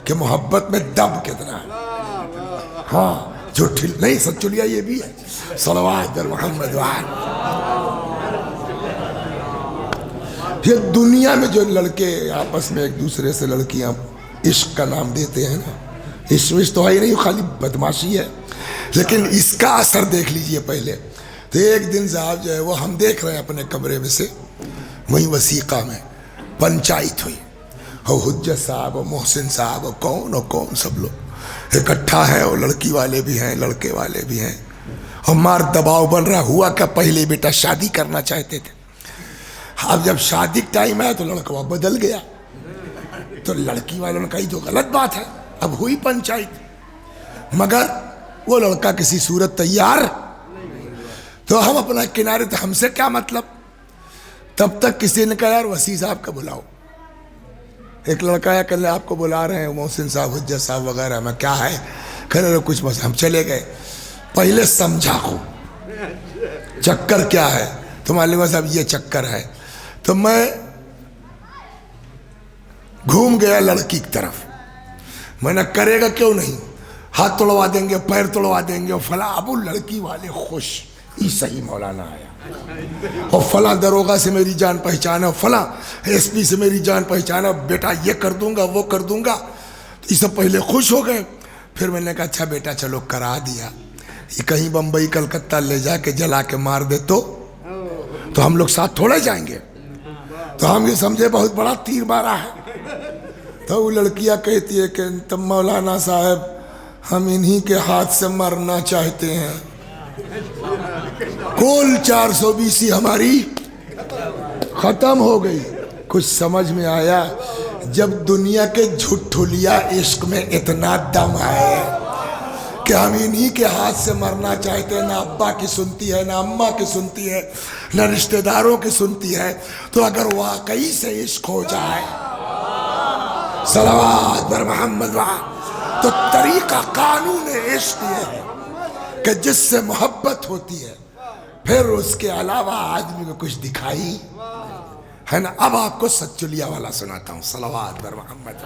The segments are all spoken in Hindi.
कि मोहब्बत में दम कितना है। हाँ झूठी नहीं, सच्चुलिया ये भी है। सलवात दर मोहम्मद वाल। ये दुनिया में जो लड़के आपस में एक दूसरे से लड़कियां इश्क का नाम देते हैं ना, इश्क तो है ही नहीं, खाली बदमाशी है। लेकिन इसका असर देख लीजिए पहले। तो एक दिन साहब जो है वो हम देख रहे हैं अपने कमरे में से, वहीं वसीक़ा में पंचायत हुई और हुज्जत साहब और मोहसिन साहब और कौन सब लोग इकट्ठा है, और लड़की वाले भी हैं लड़के वाले भी हैं। और मार दबाव बन रहा। हुआ क्या, पहले बेटा शादी करना चाहते थे, अब जब शादी टाइम आया तो लड़का बदल गया। तो लड़की वालों ने कही जो गलत बात है। अब हुई पंचायत, मगर वो लड़का किसी सूरत तैयार, तो हम अपना किनारे थे, हमसे क्या मतलब। तब तक किसी ने कहा यार वसी साहब का बुलाओ। एक लड़का है, कल आपको बुला रहे हैं मोहसिन साहब हुज्जत साहब वगैरह। मैं क्या है, कह रहे कुछ बस। हम चले गए, पहले समझा को चक्कर क्या है, तो मालूम है साहब ये चक्कर है। तो मैं घूम गया लड़की की तरफ, मैंने करेगा क्यों नहीं, हाथ तोड़वा देंगे पैर तोड़वा देंगे और फला। अब लड़की वाले खुश, ये सही मौलाना आया, और फला दरोगा से मेरी जान पहचान है, फला एसपी से मेरी जान पहचान है, बेटा ये कर दूंगा वो कर दूंगा। तो ये सब पहले खुश हो गए। फिर मैंने कहा अच्छा बेटा चलो करा दिया, ये कहीं बम्बई कलकत्ता ले जाके जला के मार दे तो हम लोग साथ थोड़े जाएंगे। तो हम ये समझे बहुत बड़ा तीर मारा है। तो वो लड़कियां कहती है कि तब मौलाना साहब हम इन्हीं के हाथ से मरना चाहते हैं। कुल 420 हमारी खत्म हो गई। कुछ समझ में आया, जब दुनिया के झुठुलिया इश्क में इतना दम है कि हम इन्हीं के हाथ से मरना चाहते हैं, ना अब्बा की सुनती है, ना अम्मा की सुनती है, ना रिश्तेदारों की सुनती है। तो अगर वाकई से इश्क हो जाए, सलावत बर मोहम्मद वाह, तो तरीका कानून इश्क ये है कि जिससे मोहब्बत होती है फिर उसके अलावा आदमी को कुछ दिखाई है ना। अब आपको सच्चुलिया वाला सुनाता हूँ, सलावत बर मोहम्मद।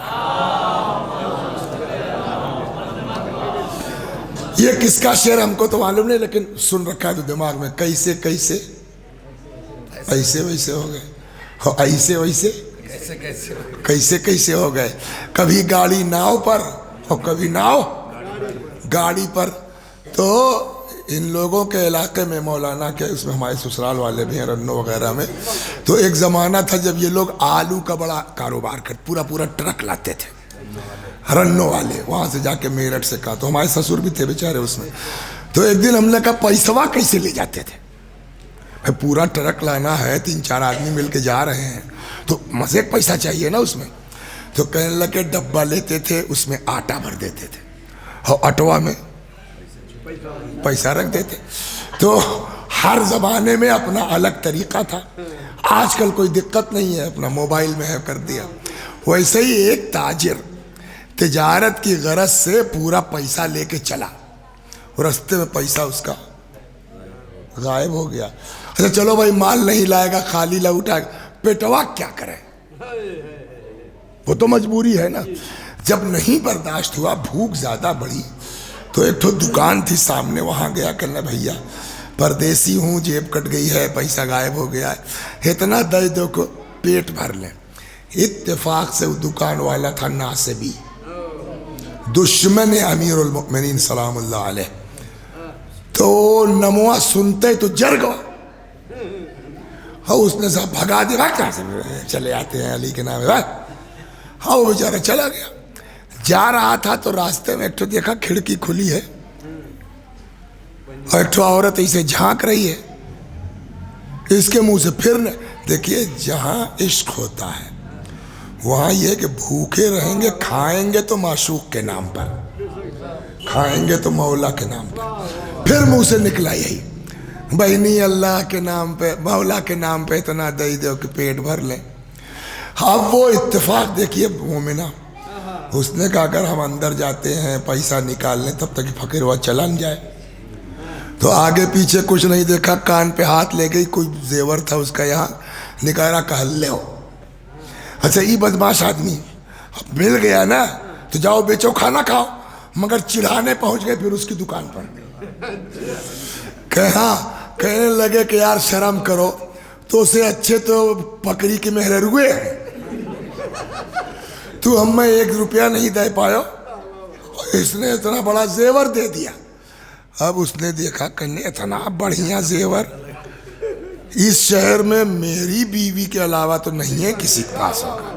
ये किसका शेर हमको तो मालूम नहीं, लेकिन सुन रखा है तो दिमाग में। कैसे कैसे ऐसे वैसे हो गए, हो ऐसे वैसे कैसे कैसे हो गए। कभी गाड़ी नाव पर और कभी नाव गाड़ी पर। तो इन लोगों के इलाके में मौलाना के, उसमें हमारे ससुराल वाले भी हैं रन्नो वगैरह में, तो एक ज़माना था जब ये लोग आलू का बड़ा कारोबार कर पूरा ट्रक लाते थे रन्नो वाले, वहाँ से जाके मेरठ से कहा। तो हमारे ससुर भी थे बेचारे उसमें। तो एक दिन हमने कहा पैसवा कैसे ले जाते थे, भाई पूरा ट्रक लाना है, 3-4 आदमी मिल के जा रहे हैं, तो मज़े पैसा चाहिए ना उसमें। तो कहने लगे डब्बा लेते थे, उसमें आटा भर देते थे और अटवा में पैसा रख देते। तो हर ज़माने में अपना अलग तरीका था। आजकल कोई दिक्कत नहीं है, अपना मोबाइल में है कर दिया। वैसे ही एक ताजिर तिजारत की गरज से पूरा पैसा लेके चला, रास्ते में पैसा उसका गायब हो गया। अच्छा चलो भाई माल नहीं लाएगा, खाली ला उठाएगा, पेटवा क्या करे, वो तो मजबूरी है ना। जब नहीं बर्दाश्त हुआ, भूख ज़्यादा बढ़ी, तो एक तो दुकान थी सामने, वहाँ गया, कहना भैया परदेसी हूँ, जेब कट गई है, पैसा गायब हो गया है, इतना दे दो को पेट भर लें। इत्तेफाक से वो दुकान वाला था नासिबी, दुश्मन अमीरुल मोमिनीन सलामुल्लाह अलैह। तो नमवा सुनते तो जर गया, हाँ उसने सब भगा दिया, कहाँ से चले आते हैं अली के नाम है। हाँ वो बेचारा चला गया। जा रहा था तो रास्ते में एक तो देखा खिड़की खुली है और एक तो औरत इसे झांक रही है, इसके मुंह से फिर देखिए, जहाँ इश्क होता है वहाँ ये कि भूखे रहेंगे, खाएंगे तो माशूक के नाम पर, खाएंगे तो मौला के नाम पर। फिर मुंह से निकला यही, बहनी अल्लाह के नाम पे, मौला के नाम पे इतना दे दो कि पेट भर लें। अब वो इत्तेफाक देखिए मोमिना, उसने कहा अगर हम अंदर जाते हैं पैसा निकाल लें तब तक फकीर हुआ चला न जाए। तो आगे पीछे कुछ नहीं देखा, कान पे हाथ ले गई, कोई जेवर था उसका यहाँ, निकाला कहल ले हो। अच्छा ये बदमाश आदमी अब मिल गया ना, तो जाओ बेचो खाना खाओ, मगर चिढ़ाने पहुंच गए फिर उसकी दुकान पर। कहने लगे कि यार शर्म करो, तो उसे अच्छे तो बकरी के मेहरुए हैं, तू हमें 1 रुपया नहीं दे पायो, इसने इतना बड़ा जेवर दे दिया। अब उसने देखा कहने इतना बढ़िया जेवर इस शहर में मेरी बीवी के अलावा तो नहीं है किसी के पास होगा,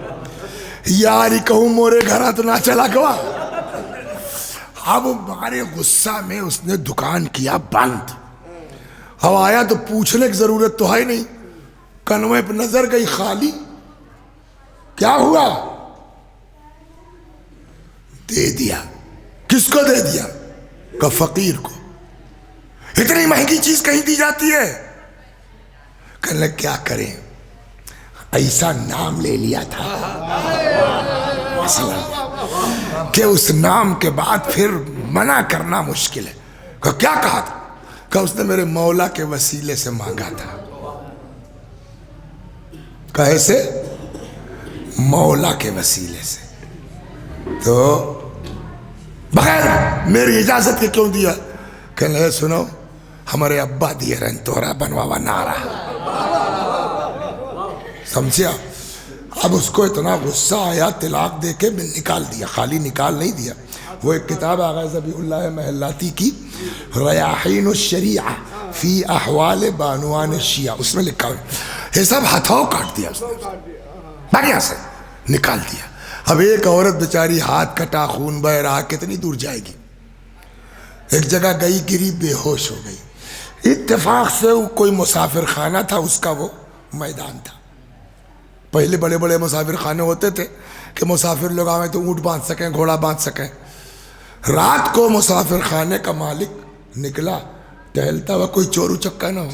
यार ही कहूं मोरे घर तो ना चला गवा। अब मारे गुस्सा में उसने दुकान किया बंद। अब आया तो पूछने की जरूरत तो है नहीं, कन्वे पर नजर गई खाली। क्या हुआ? दे दिया। किसको दे दिया? का फकीर को। इतनी महंगी चीज कहीं दी जाती है? कहने क्या करें, ऐसा नाम ले लिया था कि उस नाम के बाद फिर मना करना मुश्किल है। क्या कहा था? कि उसने मेरे मौला के वसीले से मांगा था। कैसे? मौला के वसीले से। तो बगैर मेरी इजाजत के क्यों दिया? कहने सुनो, हमारे अब्बा दिए रहन तोहरा बनवावा नारा, समझिया। अब उसको इतना गुस्सा आया, तिलाक दे के निकाल दिया। खाली निकाल नहीं दिया, वो एक किताब आ गई ज़बीहुल्लाह महलाती की, रयाहीन शरिया फी अहवाल बानुआन शिया, उसमें लिखा हुआ ये सब हथाओं काट दिया उसने, बढ़िया से निकाल दिया। अब एक औरत बेचारी हाथ कटा, खून बह रहा, कितनी दूर जाएगी? एक जगह गई, गिरी, बेहोश हो गई। इत्तेफाक से वो कोई मुसाफिर खाना था, उसका वो मैदान था। पहले बड़े बड़े मुसाफिर खाने होते थे कि मुसाफिर लोग आए तो ऊँट बांध सकें, घोड़ा बांध सकें। रात को मुसाफिर खाने का मालिक निकला, टहलता हुआ, कोई चोर उचक्का ना हो,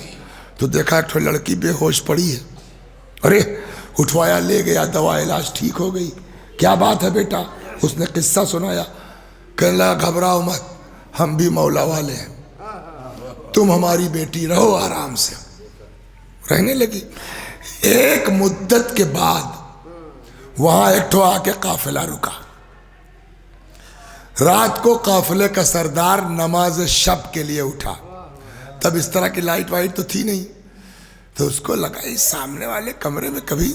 तो देखा एक लड़की बेहोश पड़ी है। अरे उठवाया, ले गया, दवा इलाज, ठीक हो गई। क्या बात है बेटा? उसने किस्सा सुनाया। कहने लगा घबराओ मत, हम भी मौला वाले हैं, तुम हमारी बेटी रहो आराम से। रहने लगी। एक मुद्दत के बाद वहां एक ठो आके काफिला रुका। रात को काफिले का सरदार नमाज शब के लिए उठा। तब इस तरह की लाइट वाइट तो थी नहीं, तो उसको लगा इस सामने वाले कमरे में कभी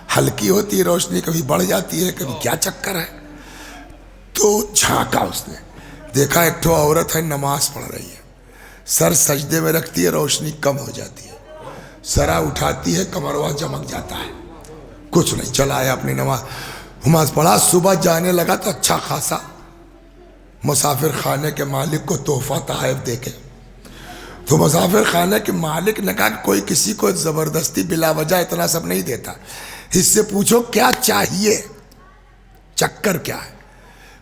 हल्की होती है रोशनी, कभी बढ़ जाती है, कभी क्या चक्कर है। तो झांका उसने, देखा एक ठो औरत है, नमाज पढ़ रही है, सर सजदे में रखती है, रोशनी कम हो जाती है, सरा उठाती है, कमरवा चमक जाता है। कुछ नहीं, चला आया अपनी नमाज पढ़ा। सुबह जाने लगा तो अच्छा खासा मुसाफिर खाने के मालिक को तोहफा तहफ़ देके। तो मुसाफिर खाने के मालिक ने कहा कोई किसी को ज़बरदस्ती बिला वजह इतना सब नहीं देता, इससे पूछो क्या चाहिए, चक्कर क्या है।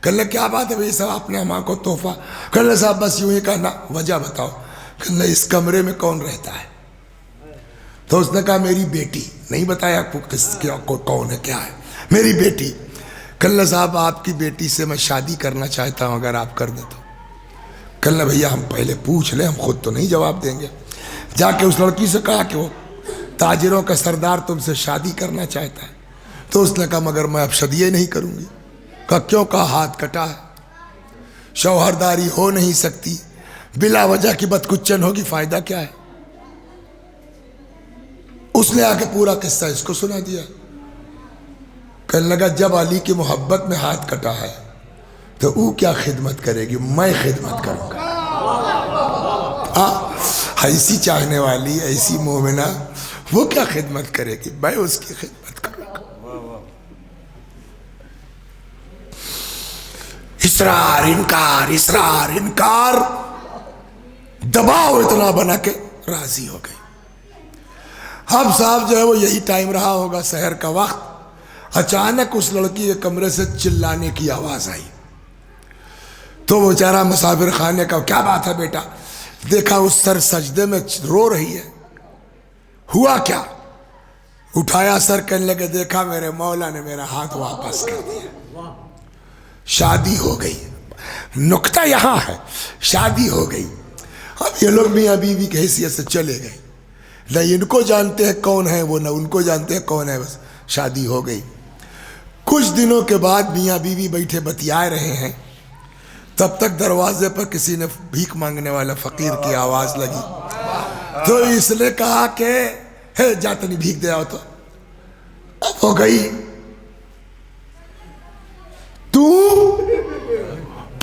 कहने क्या बात है भाई साहब, आपने हमारे को तोहफा? कहने साहब बस यूं ही कहना, वजह बताओ। कहने इस कमरे में कौन रहता है? तो उसने कहा मेरी बेटी। नहीं बताया कौन है, क्या है? मेरी बेटी। कहने साहब आपकी बेटी से मैं शादी करना चाहता हूँ, अगर आप कर दे तो। कहने भैया हम पहले पूछ लें, हम खुद तो नहीं जवाब देंगे। जाके उस लड़की से कहा कि वो ताजिरों का सरदार तुमसे शादी करना चाहता है। तो उसने कहा मगर मैं अब शादी नहीं करूँगी। कहा क्यों? कहा हाथ कटा है, शौहरदारी हो नहीं सकती, बिला वजह की बदकुच्चन होगी, फायदा क्या है? उसने आके पूरा किस्सा इसको सुना दिया। कहने लगा जब अली की मोहब्बत में हाथ कटा है तो वो क्या खिदमत करेगी, मैं खिदमत करूंगा। ऐसी चाहने वाली, ऐसी मोमिना, वो क्या खिदमत करेगी, मैं उसकी खिदमत करूंगा। इसरार इनकार, इसरार इनकार, दबाव इतना बना के राजी हो गई। अब साहब जो है वो यही टाइम रहा होगा, शहर का वक्त। अचानक उस लड़की के कमरे से चिल्लाने की आवाज आई। तो वो बेचारा मुसाफिर खाने का, क्या बात है बेटा? देखा उस सर सजदे में रो रही है। हुआ क्या? उठाया सर, कहने लगे देखा मेरे मौला ने मेरा हाथ वापस कर दिया, शादी हो गई। नुक्ता यहां है, शादी हो गई। अब ये लोग मियां बीवी की हैसियत से चले गए, न इनको जानते हैं कौन है वो, न उनको जानते हैं कौन है, बस शादी हो गई। कुछ दिनों के बाद मियाँ बीवी बैठे बतियाए रहे हैं, तब तक दरवाजे पर किसी ने भीख मांगने वाला फकीर की आवाज लगी। तो इसने कहा कि हे जा तनी भीख दे आओ। तो अब हो गई, तू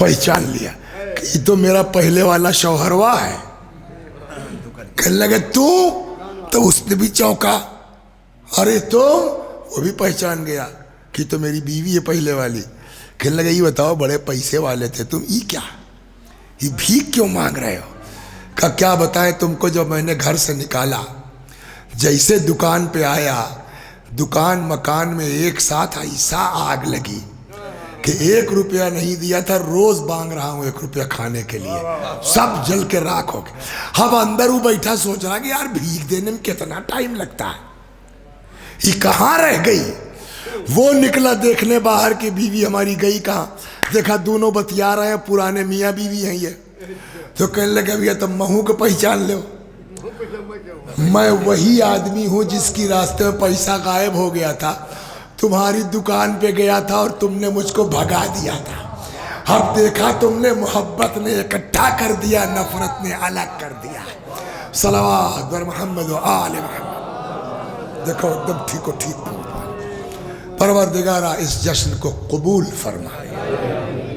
पहचान लिया कि ये तो मेरा पहले वाला शौहरवा है। कहने लगे तू, तो उसने भी चौंका, अरे तो वो भी पहचान गया कि तो मेरी बीवी है पहले वाली। कहने लगे ये बताओ बड़े पैसे वाले थे तुम, ये क्या, ये भीख क्यों मांग रहे हो? का क्या बताएं तुमको, जब मैंने घर से निकाला, जैसे दुकान पे आया, दुकान मकान में एक साथ ऐसा आग लगी कि 1 रुपया नहीं दिया था, रोज मांग रहा हूं 1 रुपया खाने के लिए, सब जल के राख हो गए। अब अंदर वो बैठा सोच रहा कि यार भीख देने में कितना टाइम लगता है, ये कहाँ रह गई। वो निकला देखने बाहर की, बीवी हमारी गई कहाँ, देखा दोनों बतिया रहे हैं, पुराने मियाँ बीवी हैं ये। तो कहने लगे भैया तुम महू को पहचान लो, मैं वही आदमी हूँ जिसकी रास्ते में पैसा गायब हो गया था, तुम्हारी दुकान पे गया था और तुमने मुझको भगा दिया था। अब देखा तुमने, मोहब्बत ने इकट्ठा कर दिया, नफरत ने अलग कर दिया। सलवात बर मोहम्मद व आले मोहम्मद। देखो एकदम ठीक हो ठीक। परवरदिगारा इस जश्न को कबूल फरमाए।